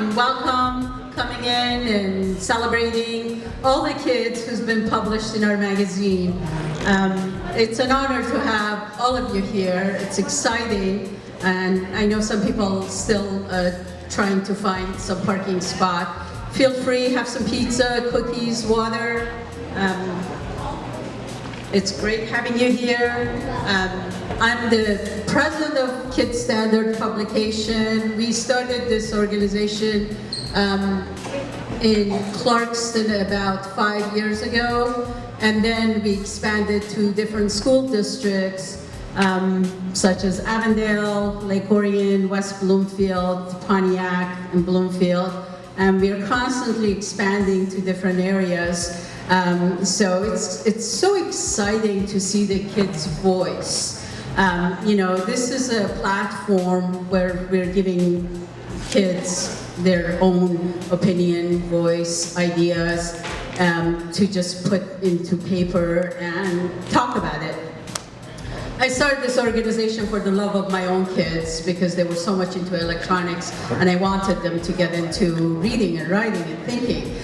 and welcome, coming in and celebrating all the kids who's been published in our magazine. It's an honor to have all of you here. It's exciting, and I know some people still trying to find some parking spot. Feel free, have some pizza, cookies, water. It's great having you here. I'm the president of Kids Standard Publication. We started this organization in Clarkston about 5 years ago, and then we expanded to different school districts, such as Avondale, Lake Orion, West Bloomfield, Pontiac, and Bloomfield. And we are constantly expanding to different areas. So it's so exciting to see the kids' voice. You know, this is a platform where we're giving kids their own opinion, voice, ideas, to just put into paper and talk about it. I started this organization for the love of my own kids because they were so much into electronics and I wanted them to get into reading and writing and thinking.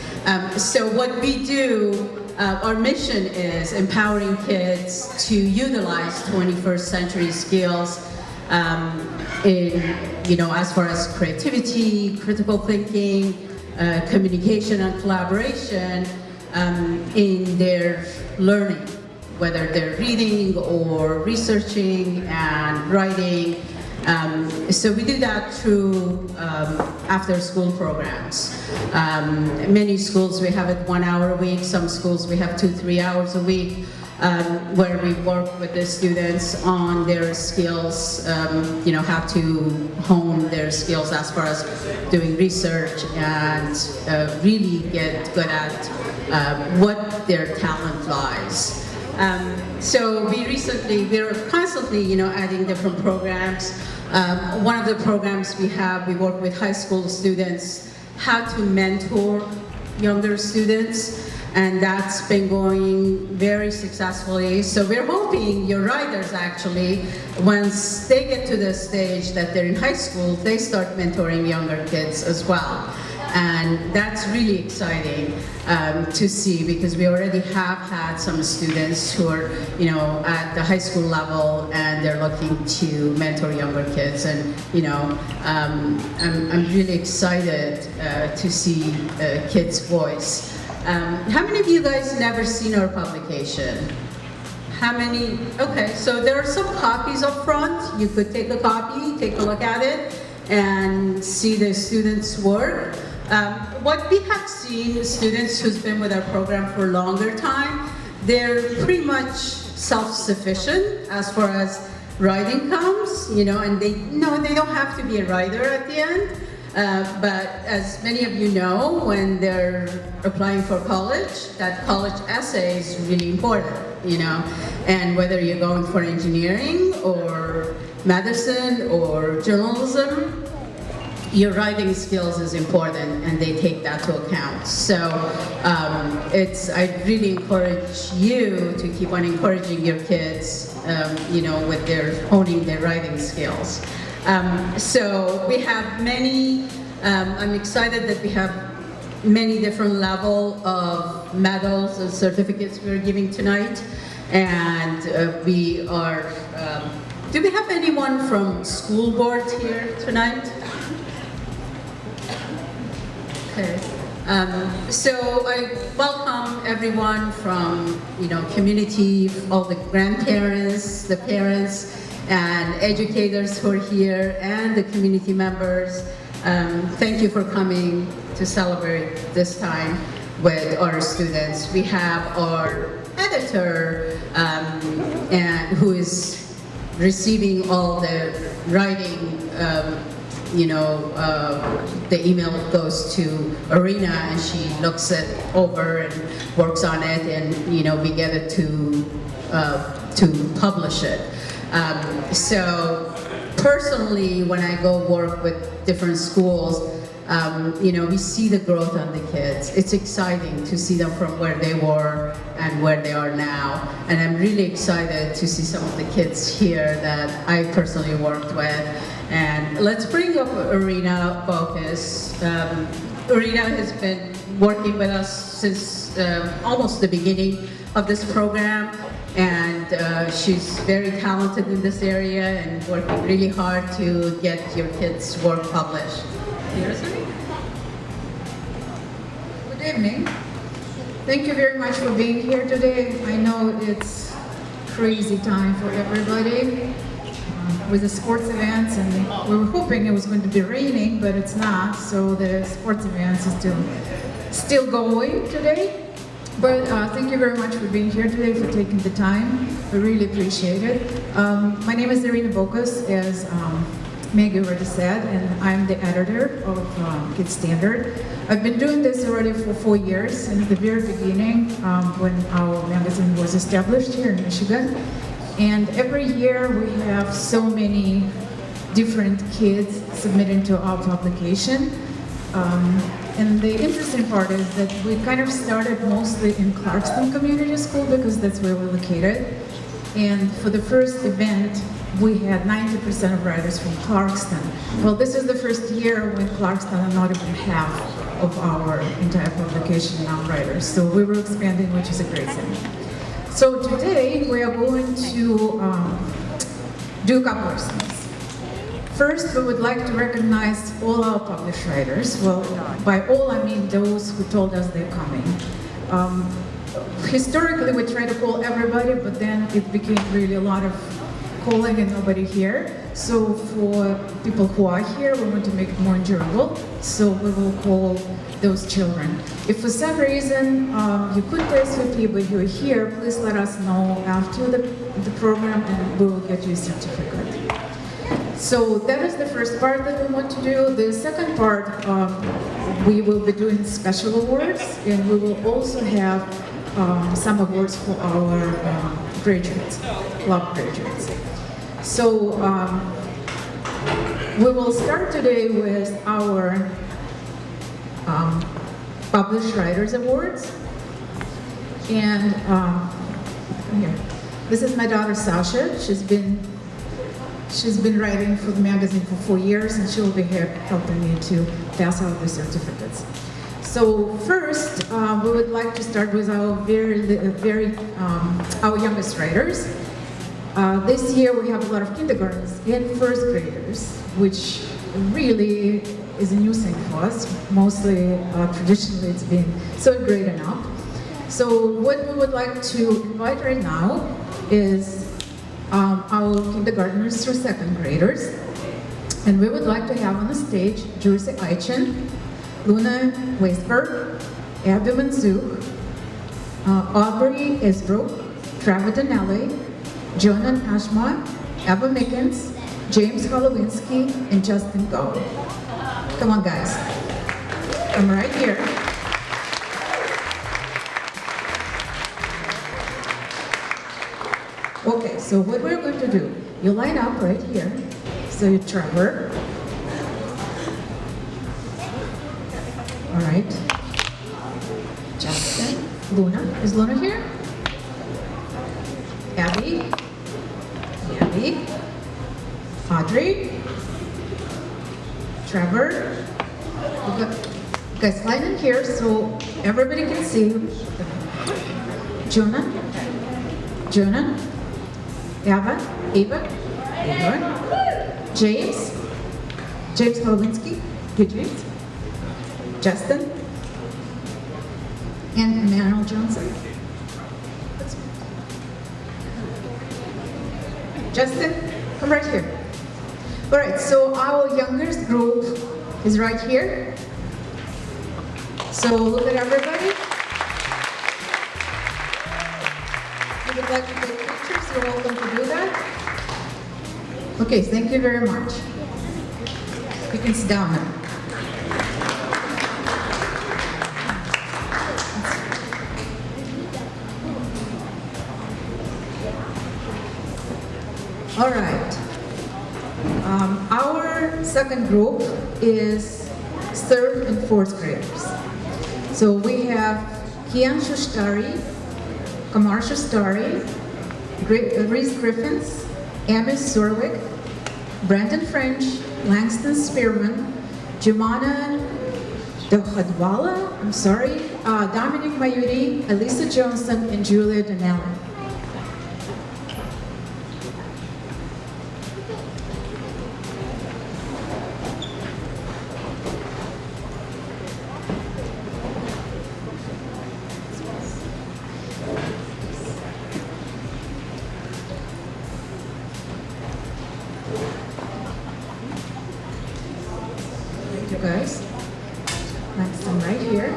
So what we do, our mission is empowering kids to utilize 21st century skills in, you know, as far as creativity, critical thinking, communication and collaboration in their learning, whether they're reading or researching and writing. So we do that through after-school programs. Many schools we have it 1 hour a week, some schools we have 2-3 hours a week, where we work with the students on their skills, you know, how to hone their skills as far as doing research and really get good at what their talent lies. So we're constantly, you know, adding different programs. One of the programs we have, we work with high school students, how to mentor younger students, and that's been going very successfully. So we're hoping your writers actually, once they get to the stage that they're in high school, they start mentoring younger kids as well. And that's really exciting to see because we already have had some students who are, you know, at the high school level and they're looking to mentor younger kids. And, you know, I'm really excited to see kids' voice. How many of you guys never seen our publication? How many? Okay, so there are some copies up front. You could take a copy, take a look at it, and see the students' work. What we have seen, students who's been with our program for a longer time, they're pretty much self-sufficient as far as writing comes, you know, and they don't have to be a writer at the end. But as many of you know, when they're applying for college, that college essay is really important, you know, and whether you're going for engineering or medicine or journalism, your writing skills is important, and they take that to account. So I really encourage you to keep on encouraging your kids, you know, with their honing their writing skills. So we have many. I'm excited that we have many different level of medals and certificates we're giving tonight, and we are. Do we have anyone from school board here tonight? Okay. So I welcome everyone from, you know, community, all the grandparents, the parents, and educators who are here, and the community members. Thank you for coming to celebrate this time with our students. We have our editor, and who is receiving all the writing. You know, the email goes to Arena and she looks it over and works on it, and, you know, we get it to publish it. So personally, when I go work with different schools, you know, we see the growth on the kids. It's exciting to see them from where they were and where they are now. And I'm really excited to see some of the kids here that I personally worked with. And let's bring up Arena Focus. Arena has been working with us since almost the beginning of this program, and she's very talented in this area and working really hard to get your kids' work published. Here's Arena. Good evening. Thank you very much for being here today. I know it's crazy time for everybody with the sports events, and we were hoping it was going to be raining, but it's not, so the sports events is still going today. But thank you very much for being here today, for taking the time. We really appreciate it. My name is Irina Bokas, as Maggie already said, and I'm the editor of Kids Standard. I've been doing this already for 4 years, since the very beginning when our magazine was established here in Michigan. And every year we have so many different kids submitting to our publication. And the interesting part is that we kind of started mostly in Clarkston Community School because that's where we're located. And for the first event, we had 90% of writers from Clarkston. Well, this is the first year when Clarkston are not even half of our entire publication non-writers. So we were expanding, which is a great thing. So today we are going to do a couple of things. First, we would like to recognize all our published writers. Well, by all I mean those who told us they're coming. Historically, we try to call everybody, but then it became really a lot of calling and nobody here. So for people who are here, we want to make it more enjoyable. So we will call those children. If for some reason you couldn't RSVP but you're here, please let us know after the program and we will get you a certificate. So that is the first part that we want to do. The second part, we will be doing special awards, and we will also have some awards for our graduates, club graduates. So we will start today with our Published Writers Awards. And here, this is my daughter Sasha. She's been writing for the magazine for 4 years, and she will be here helping me to pass out the certificates. So first, we would like to start with our our youngest writers. This year we have a lot of kindergartens and first graders, which really is a new thing for us. Mostly, traditionally, it's been third grade and up. So what we would like to invite right now is our kindergartners through second graders. And we would like to have on the stage Joyce Eichin, Luna Weisberg, Abby Manzuk, Aubrey Esbrook, Trevor Donnelly, Jonan Ashma, Eva Mickens, James Holowinski, and Justin Go. Come on, guys. Come right here. Okay, so what we're going to do, you line up right here. So you Trevor. All right. Justin. Luna. Is Luna here? Abby. Abby. Audrey. Trevor. You guys line in here so everybody can see you. Jonah. Jonah. Eva. James. James Holowinski. Good James. Justin. And Emmanuel Johnson. Justin, come right here. All right, so our youngest group is right here. So look at everybody. If you would like to take pictures, you're welcome to do that. Okay, thank you very much. You can sit down now. All right. Our second group is third and fourth graders. So we have Kian Shustari, Kamar Shustari, Reese Griffins, Amy Surwick, Brandon French, Langston Spearman, Jumana Dohadwala, Dominic Mayuri, Elisa Johnson, and Julia Donnelly. Thank you guys. Langston right here.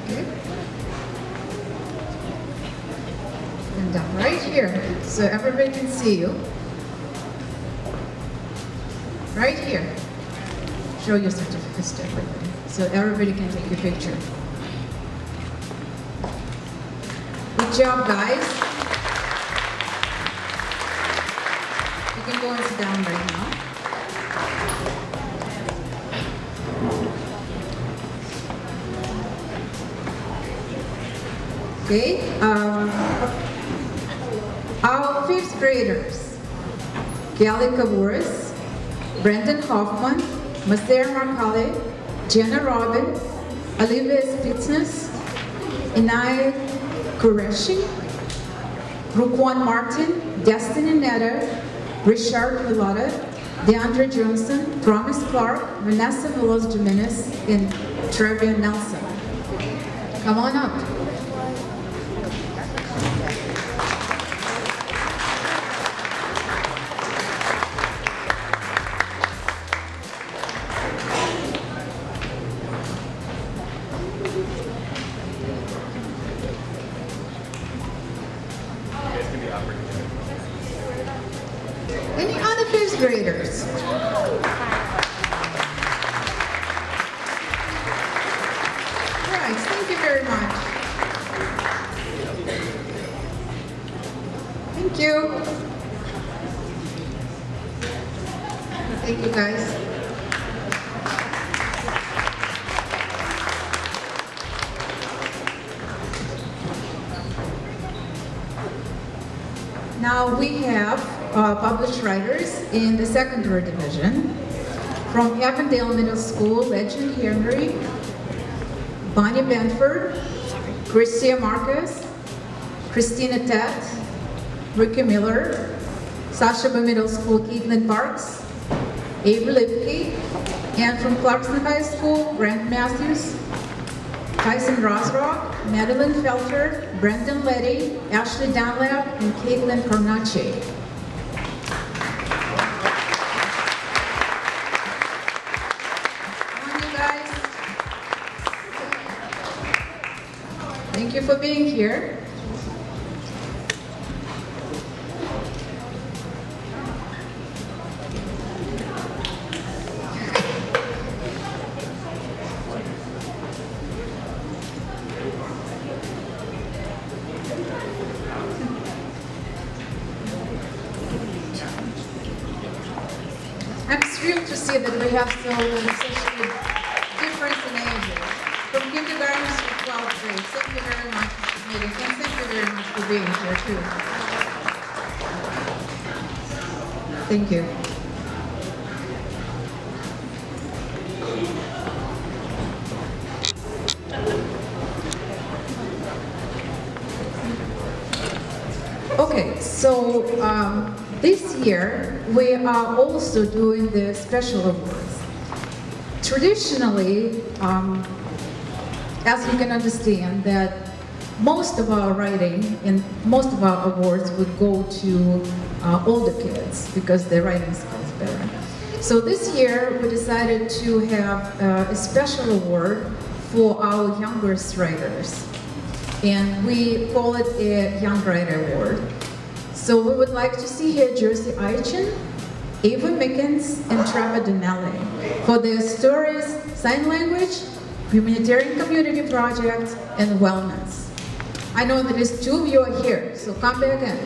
Okay. And down right here, so everybody can see you. Right here. Show your certificates to everybody, so everybody can take your picture. Good job, guys. You can go and sit down right now. Okay, our fifth graders, Kelly Kavuris, Brendan Hoffman, Maser Markale, Jenna Robin, Olivia Spitznes, Inai Qureshi, Ruquan Martin, Destiny Netter, Richard Villotta, DeAndre Johnson, Promise Clark, Vanessa Veloz Jimenez, and Trevian Nelson. Come on up. Any other fifth graders? Right, thank you very much. Thank you. Thank you, guys. Now we have published writers in the secondary division. From Avondale Middle School, Legend Henry, Bonnie Benford, Christia Marcus, Christina Tet, Ricky Miller, Sashaba Middle School, Caitlin Parks, Avery Lipke, and from Clarkson High School, Grant Matthews, Tyson Razdar, Madeline Felter, Brendan Letty, Ashley Dunlap, and Caitlin Carnacci. Come on, you guys. Thank you for being here. I'm thrilled to see that we have such a difference in ages, from kindergarten to 12th grade. Thank you very much for meeting, and thank you very much for being here too. Thank you. Okay, so this year we are also doing the special awards. Traditionally, as you can understand, that most of our writing and most of our awards would go to older kids because their writing skill is better. So this year we decided to have a special award for our youngest writers. And we call it a Young Writer Award. So we would like to see here Jersey Eichin, Ava Mickens, and Trevor Donnelly for their stories, sign language, humanitarian community project, and wellness. I know that at least two of you are here, so come back in.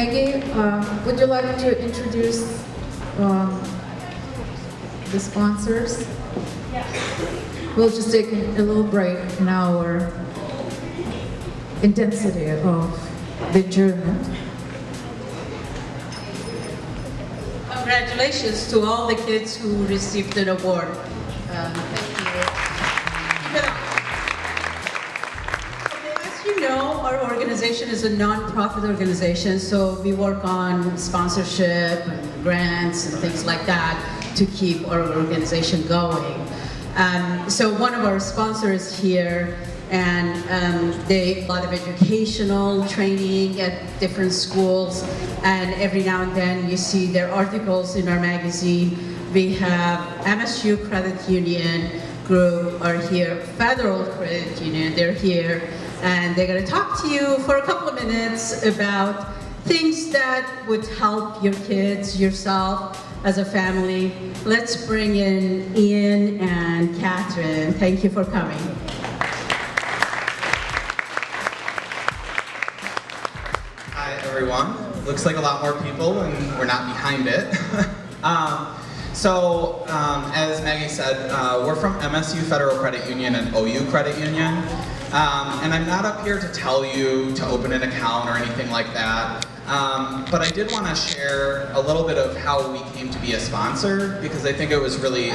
Maggie, would you like to introduce the sponsors? We'll just take a little break in our intensity of the adjournment. Congratulations to all the kids who received an award. Thank you. As you know, our organization is a non-profit organization, so we work on sponsorship and grants and things like that to keep our organization going. So one of our sponsors here, and they do a lot of educational training at different schools, and every now and then you see their articles in our magazine. We have MSU Credit Union Group are here, Federal Credit Union, they're here, and they're going to talk to you for a couple of minutes about things that would help your kids, yourself, as a family. Let's bring in Ian and Catherine. Thank you for coming. Hi everyone. Looks like a lot more people and we're not behind it. As Maggie said, we're from MSU Federal Credit Union and OU Credit Union. And I'm not up here to tell you to open an account or anything like that. But I did want to share a little bit of how we came to be a sponsor, because I think it was really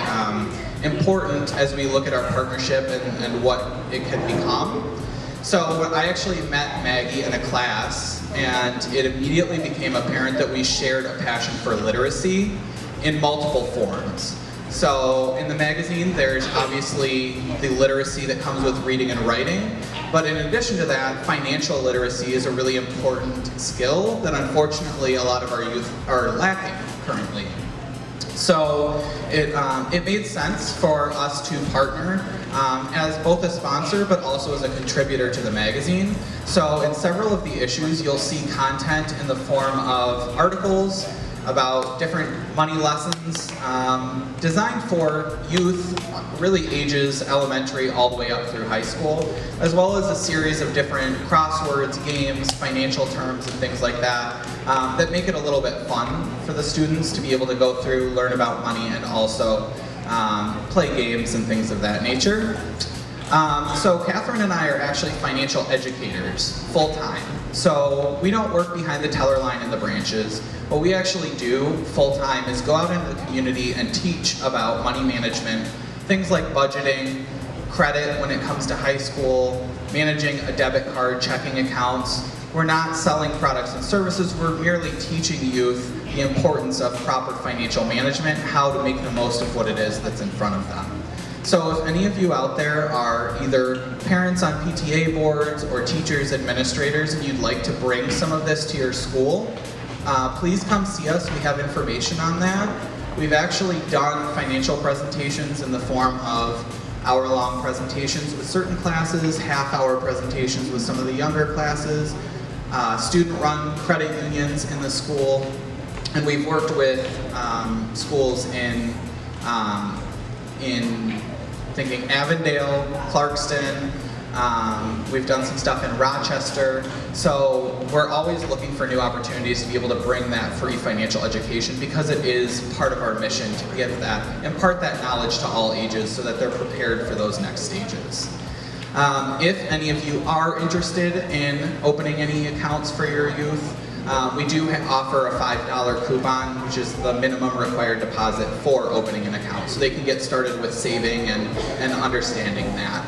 important as we look at our partnership and what it could become. So I actually met Maggie in a class, and it immediately became apparent that we shared a passion for literacy in multiple forms. So in the magazine, there's obviously the literacy that comes with reading and writing, but in addition to that, financial literacy is a really important skill that unfortunately a lot of our youth are lacking currently. So it made sense for us to partner as both a sponsor but also as a contributor to the magazine. So in several of the issues, you'll see content in the form of articles about different money lessons designed for youth, really ages elementary all the way up through high school, as well as a series of different crosswords, games, financial terms, and things like that that make it a little bit fun for the students to be able to go through, learn about money, and also play games and things of that nature. So Catherine and I are actually financial educators, full-time. So we don't work behind the teller line in the branches. What we actually do full-time is go out into the community and teach about money management, things like budgeting, credit when it comes to high school, managing a debit card, checking accounts. We're not selling products and services, we're merely teaching youth the importance of proper financial management, how to make the most of what it is that's in front of them. So if any of you out there are either parents on PTA boards or teachers, administrators, and you'd like to bring some of this to your school, please come see us. We have information on that. We've actually done financial presentations in the form of hour-long presentations with certain classes, half-hour presentations with some of the younger classes, student-run credit unions in the school, and we've worked with schools in thinking Avondale, Clarkston, we've done some stuff in Rochester, so we're always looking for new opportunities to be able to bring that free financial education, because it is part of our mission to give that, impart that knowledge to all ages so that they're prepared for those next stages. If any of you are interested in opening any accounts for your youth, we do offer a $5 coupon, which is the minimum required deposit for opening an account, so they can get started with saving and understanding that.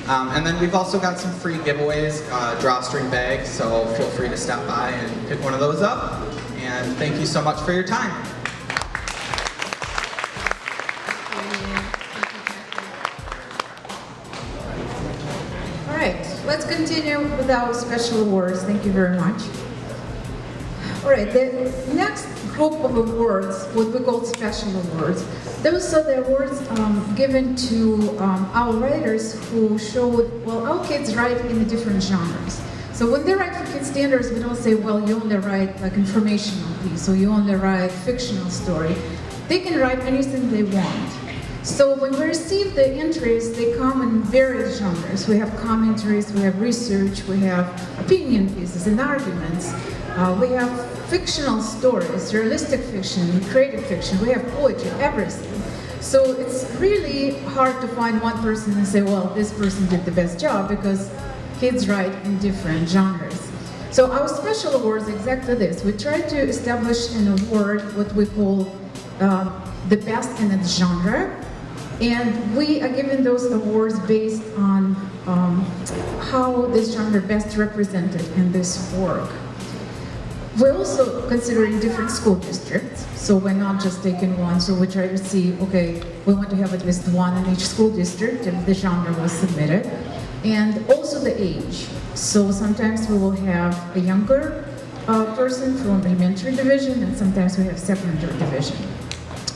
And then we've also got some free giveaways, drawstring bags, so feel free to stop by and pick one of those up. And thank you so much for your time. All right, let's continue with our special awards. Thank you very much. All right, the next group of awards would be called special awards. Those are the awards given to our writers who showed, well, our kids write in the different genres. So when they write for kids standards, we don't say, well, you only write like informational piece, or you only write fictional story. They can write anything they want. So when we receive the entries, they come in various genres. We have commentaries, we have research, we have opinion pieces and arguments. We have fictional stories, realistic fiction, creative fiction. We have poetry, everything. So it's really hard to find one person and say, well, this person did the best job, because kids write in different genres. So our special award is exactly this. We try to establish an award, what we call the best in its genre. And we are giving those awards based on how this genre best represented in this work. We're also considering different school districts, so we're not just taking one, so we try to see, okay, we want to have at least one in each school district if the genre was submitted, and also the age. So sometimes we will have a younger person from elementary division, and sometimes we have secondary division.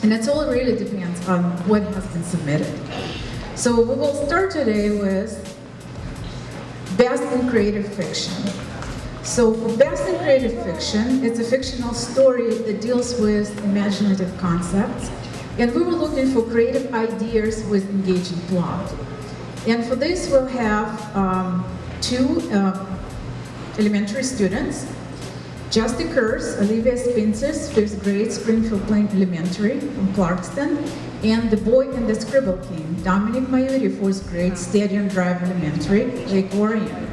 And it all really depends on what has been submitted. So we will start today with Best in Creative Fiction. So for Best in Creative Fiction, it's a fictional story that deals with imaginative concepts. And we were looking for creative ideas with engaging plot. And for this, we'll have two elementary students, Justy Kurz, Olivia Spinces, 5th grade, Springfield Plain Elementary from Clarkston, and The Boy and the Scribble King, Dominic Mayuri, 4th grade, Stadium Drive Elementary, Lake Orion.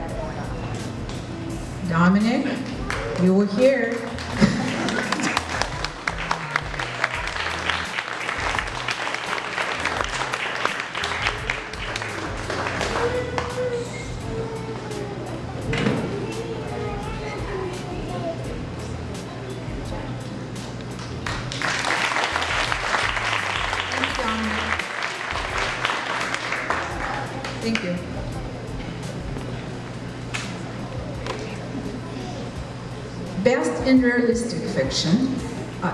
Dominic, you were here. Thank you. Best in realistic fiction.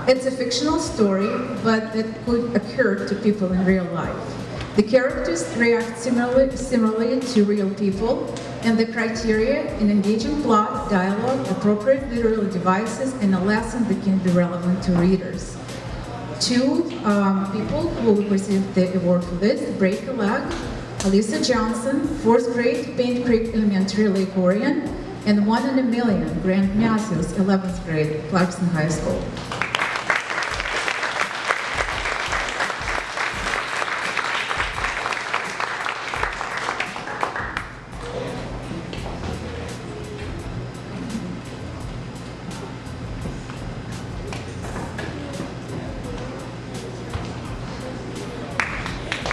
It's a fictional story, but it could occur to people in real life. The characters react similarly to real people, and the criteria in engaging plot, dialogue, appropriate literary devices, and a lesson that can be relevant to readers. Two people who will receive the award for this, Break a Leg, Alyssa Johnson, 4th grade, Paint Creek Elementary, Lake Orion, and One in a Million, Grant Matthews, 11th grade, Clarkson High School.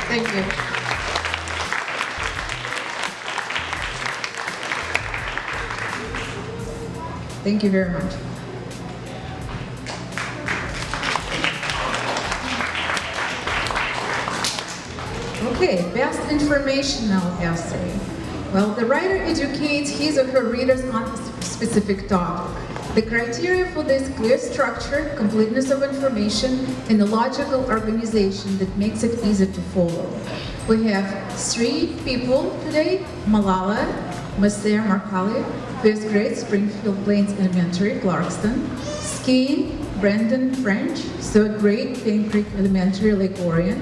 Thank you. Thank you very much. Okay, best informational essay. Well, the writer educates his or her readers on a specific topic. The criteria for this: clear structure, completeness of information, and a logical organization that makes it easy to follow. We have 3 people today: Malala Masaya Markali, 5th grade, Springfield Plains Elementary, Clarkston; skiing, Brandon French, 3rd grade, Paint Creek Elementary, Lake Orion;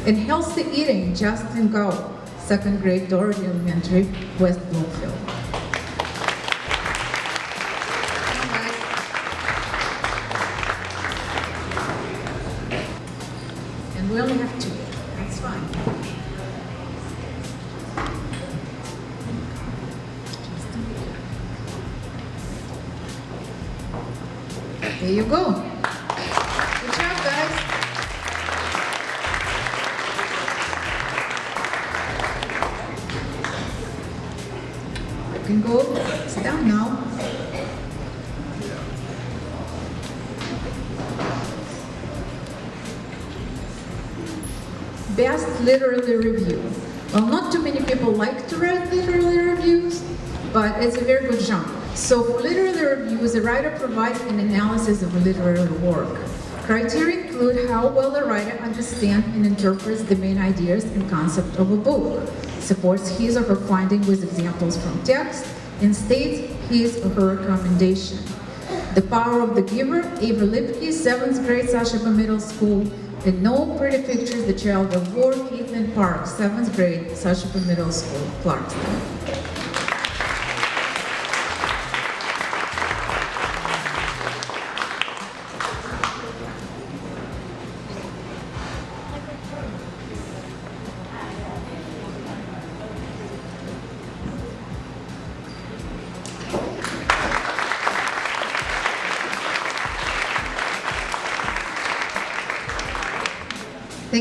and healthy eating, Justin Gao, 2nd grade, Doherty Elementary, West Bloomfield. And we only have 2. That's fine. There you go. Good job, guys. You can go sit down now. Best literary review. Well, not too many people like to write literary reviews, but it's a very good genre. So for literary reviews, the writer provides an analysis of a literary work. Criteria include how well the writer understands and interprets the main ideas and concept of a book, supports his or her finding with examples from text, and states his or her recommendation. The Power of the Giver, Avery Lipke, 7th grade, Sashaba Middle School, and No Pretty Pictures, The Child of War, Caitlin Park, 7th grade, Sashaba Middle School, Clarkston.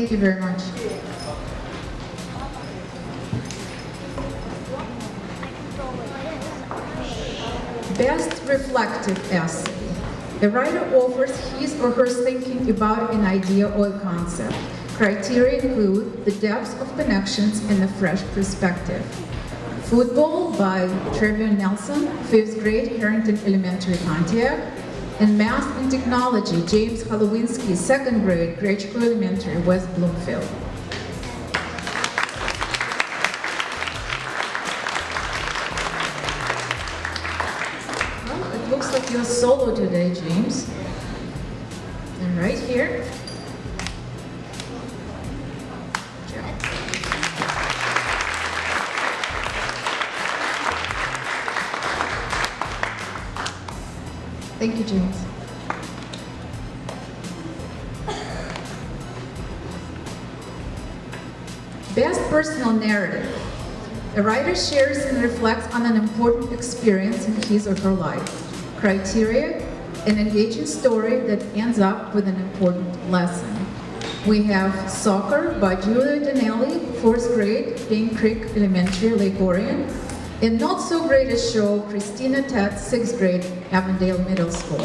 Thank you very much. Best reflective essay. The writer offers his or her thinking about an idea or a concept. Criteria include the depth of connections and a fresh perspective. Football by Trevion Nelson, 5th grade, Harrington Elementary, Pontiac. And Math and Technology, James Halowinski, 2nd grade, Grechko Elementary, West Bloomfield. Well, it looks like you're solo today, James. And right here. Thank you, James. Best personal narrative. A writer shares and reflects on an important experience in his or her life. Criteria, an engaging story that ends up with an important lesson. We have Soccer by Julia Donnelly, 4th grade, Cane Creek Elementary, Lake Orion. And Not So Great a Show, Christina Ted, 6th grade, Avondale Middle School.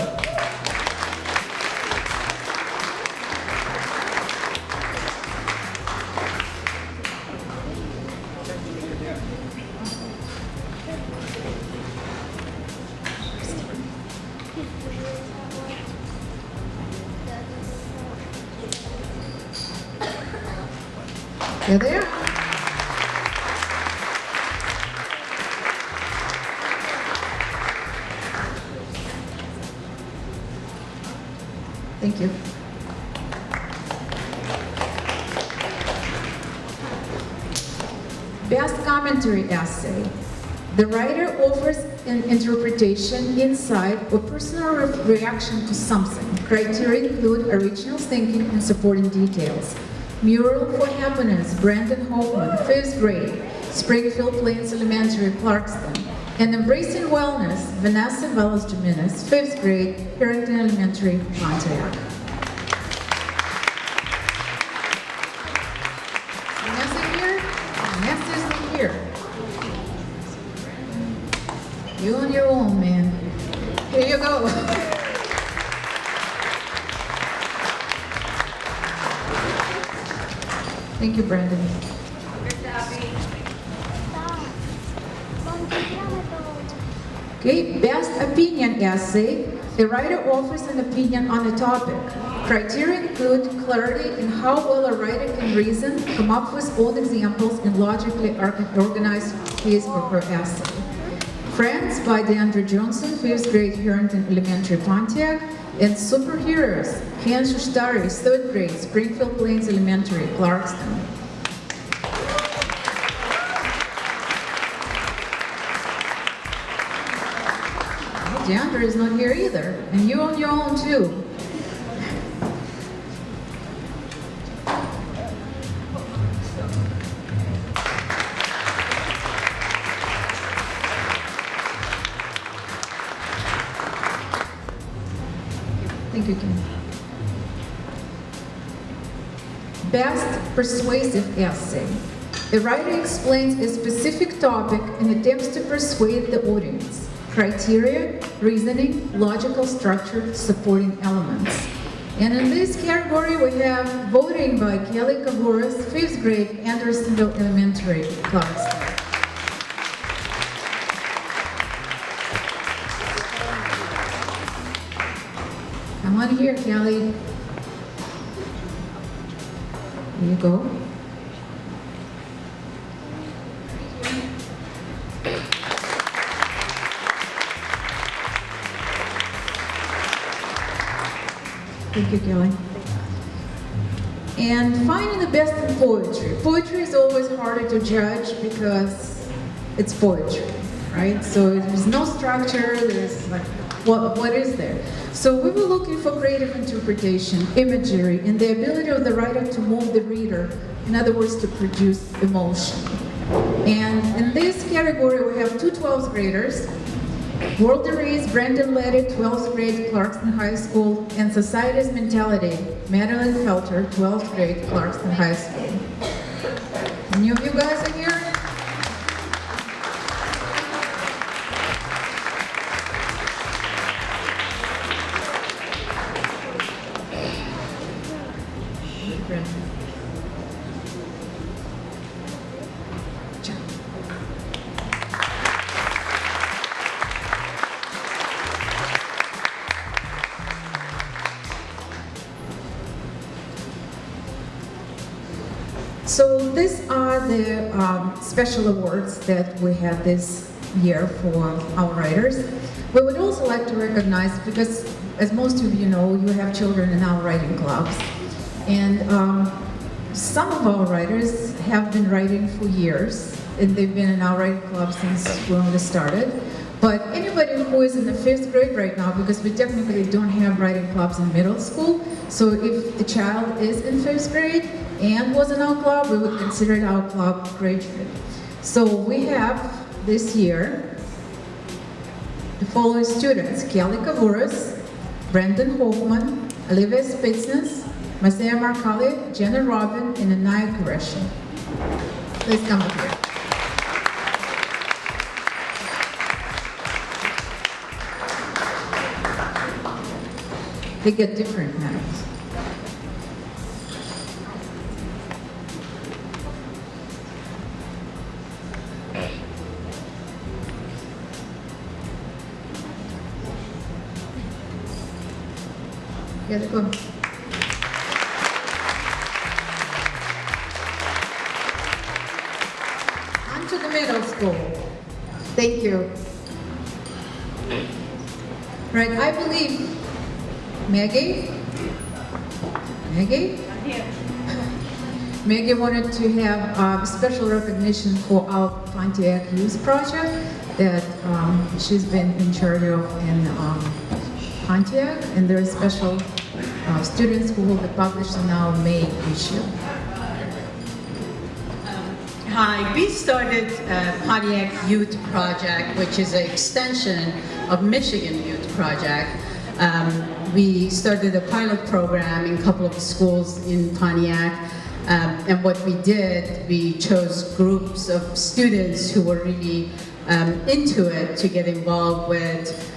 You there? Thank you. Best commentary essay. The writer offers an interpretation, insight, or personal reaction to something. Criteria include original thinking and supporting details. Mural for Happiness, Brandon Hoffman, 5th grade, Springfield Plains Elementary, Clarkston. And Embracing Wellness, Vanessa Velas Jimenez, 5th grade, Harrington Elementary, Pontiac. Vanessa here? Vanessa's not here. You on your own, man. Here you go. Thank you, Brandon. Okay, best opinion essay. The writer offers an opinion on a topic. Criteria include clarity in how well a writer can reason, come up with own examples, and logically organize his or her essay. Friends by DeAndre Johnson, 5th grade, Harrington Elementary, Pontiac. And Superheroes, Ken Shushtari, 3rd grade, Springfield Plains Elementary, Clarkston. DeAndre is not here either, and you on your own too. Thank you, Ken. Best persuasive essay. The writer explains a specific topic and attempts to persuade the audience. Criteria, reasoning, logical structure, supporting elements. And in this category, we have voting by Kelly Kavuras, 5th grade, Andersonville Elementary, Clarkston. Come on here, Kelly. Here you go. Thank you, Kelly. And finally, the best in poetry. Poetry is always harder to judge because it's poetry, right? So there's no structure, there's like, what is there? So we were looking for creative interpretation, imagery, and the ability of the writer to move the reader, in other words, to produce emotion. And in this category, we have two 12th graders, World Race, Brandon Leddy, 12th grade, Clarkston High School, and Society's Mentality, Madeline Felter, 12th grade, Clarkston High School. Any of you guys are here? So these are the special awards that we have this year for our writers. We would also like to recognize, because as most of you know, you have children in our writing clubs. And some of our writers have been writing for years, and they've been in our writing club since we only started. But anybody who is in the 5th grade right now, because we technically don't have writing clubs in middle school, so if the child is in 5th grade and was in our club, we would consider it our club graduate. So we have this year the following students: Kelly Kavuras, Brandon Hoffman, Olivia Spitznes, Masaya Markali, Jenna Robin, and Anaya Koreshi. Please come up here. They get different medals. Yeah, they go. On to the middle school. Thank you. Right, I believe Maggie? Maggie wanted to have special recognition for our Pontiac Youth Project that she's been in charge of in Pontiac, and there are special students who will be published in our May issue. Hi, we started Pontiac Youth Project, which is an extension of Michigan Youth Project. We started a pilot program in a couple of schools in Pontiac, and what we did, we chose groups of students who were really into it to get involved with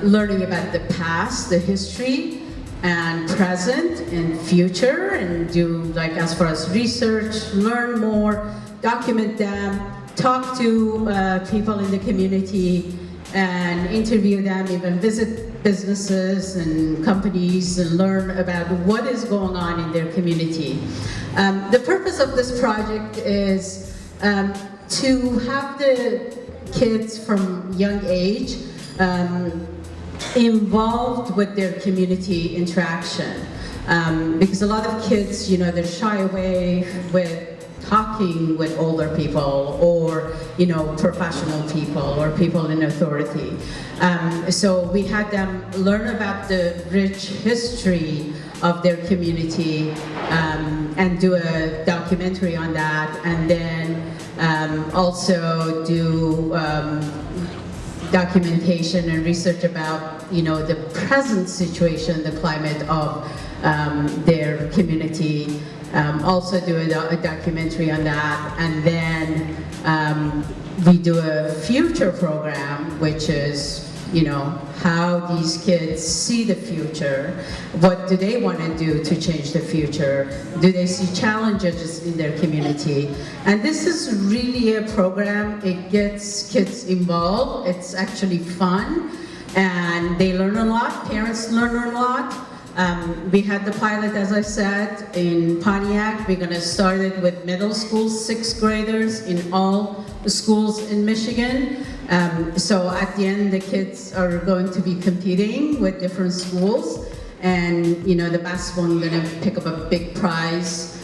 learning about the past, the history, and present and future, and do, like, as far as research, learn more, document them, talk to people in the community, and interview them, even visit businesses and companies and learn about what is going on in their community. The purpose of this project is to have the kids from young age involved with their community interaction. Because a lot of kids, you know, they're shy away with talking with older people, or, you know, professional people or people in authority. So we had them learn about the rich history of their community and do a documentary on that, and then also do documentation and research about, you know, the present situation, the climate of their community. Also do a documentary on that, and then we do a future program, which is, you know, how these kids see the future. What do they want to do to change the future? Do they see challenges in their community? And this is really a program. It gets kids involved. It's actually fun, and they learn a lot. Parents learn a lot. We had the pilot, as I said, in Pontiac. We're going to start it with middle school 6th graders in all the schools in Michigan. So at the end, the kids are going to be competing with different schools, and, you know, the best one going to pick up a big prize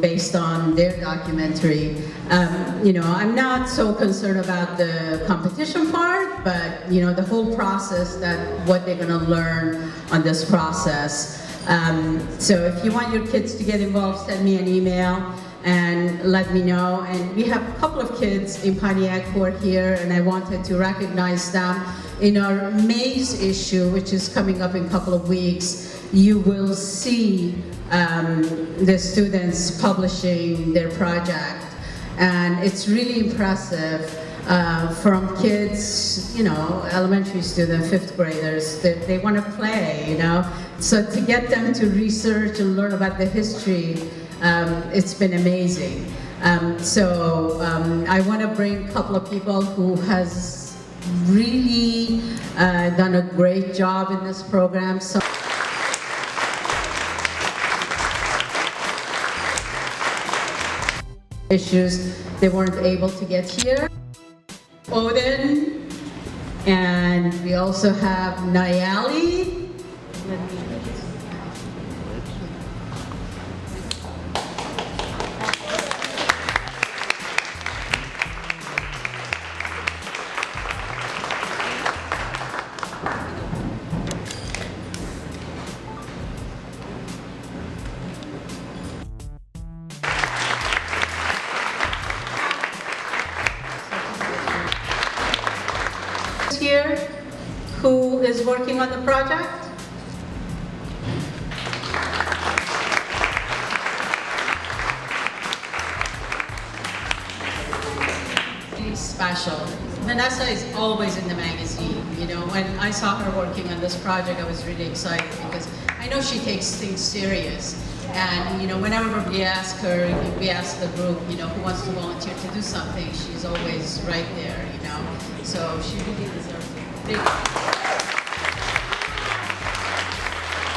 based on their documentary. You know, I'm not so concerned about the competition part, but, you know, the whole process, that what they're gonna learn on this process. So if you want your kids to get involved, send me an email and let me know. And we have a couple of kids in Pontiac who are here, and I wanted to recognize them in our May's issue, which is coming up in a couple of weeks. you will see the students publishing their project. And it's really impressive from kids, you know, elementary students, 5th graders, they want to play, you know. So to get them to research and learn about the history, it's been amazing. I want to bring a couple of people who has really done a great job in this program. So issues, they weren't able to get here. Odin, and we also have Nayali. Here, who is working on the project? Really special. Vanessa is always in the magazine. You know, when I saw her working on this project, I was really excited because I know she takes things serious. And you know, whenever we ask her, we ask the group, you know, who wants to volunteer to do something, she's always right there, you know. So she really deserves a big.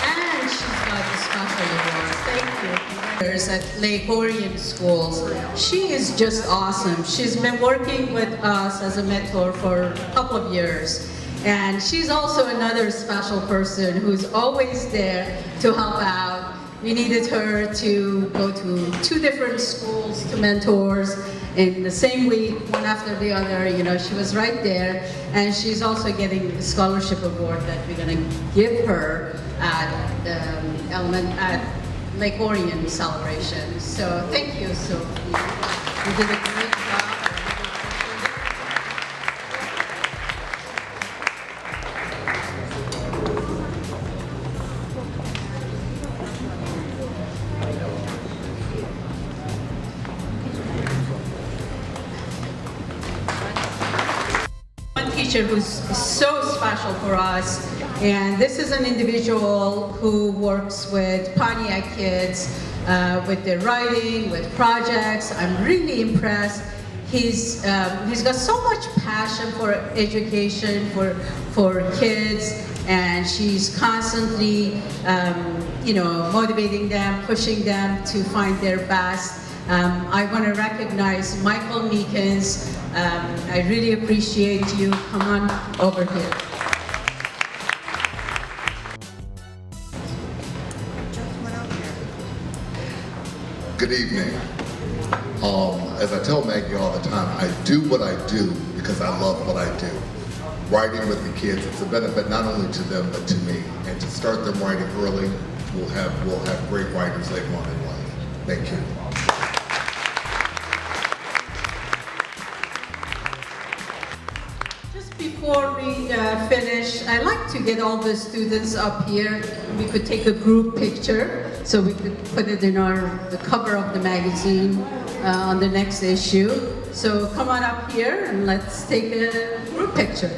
And she's got the special award. Thank you. There's at Lake Orion Schools. She is just awesome. She's been working with us as a mentor for a couple of years. And she's also another special person who's always there to help out. We needed her to go to 2 different schools to mentors in the same week, one after the other. You know, she was right there, and she's also getting the scholarship award that we're going to give her at Lake Orion celebration. So thank you, Sophie. You did a great job. Teacher who's so special for us, and this is an individual who works with Pontiac kids with their writing, with projects. I'm really impressed. He's got so much passion for education, for kids, and she's constantly you know, motivating them, pushing them to find their best. I want to recognize Michael Meekins. I really appreciate you. Come on over here. Good evening. As I tell Maggie all the time, I do what I do because I love what I do. Writing with the kids, it's a benefit not only to them but to me. And to start them writing early, we'll have great writers later on in life. Thank you. Before we finish, I'd like to get all the students up here. We could take a group picture, so we could put it in the cover of the magazine on the next issue. So come on up here and let's take a group picture.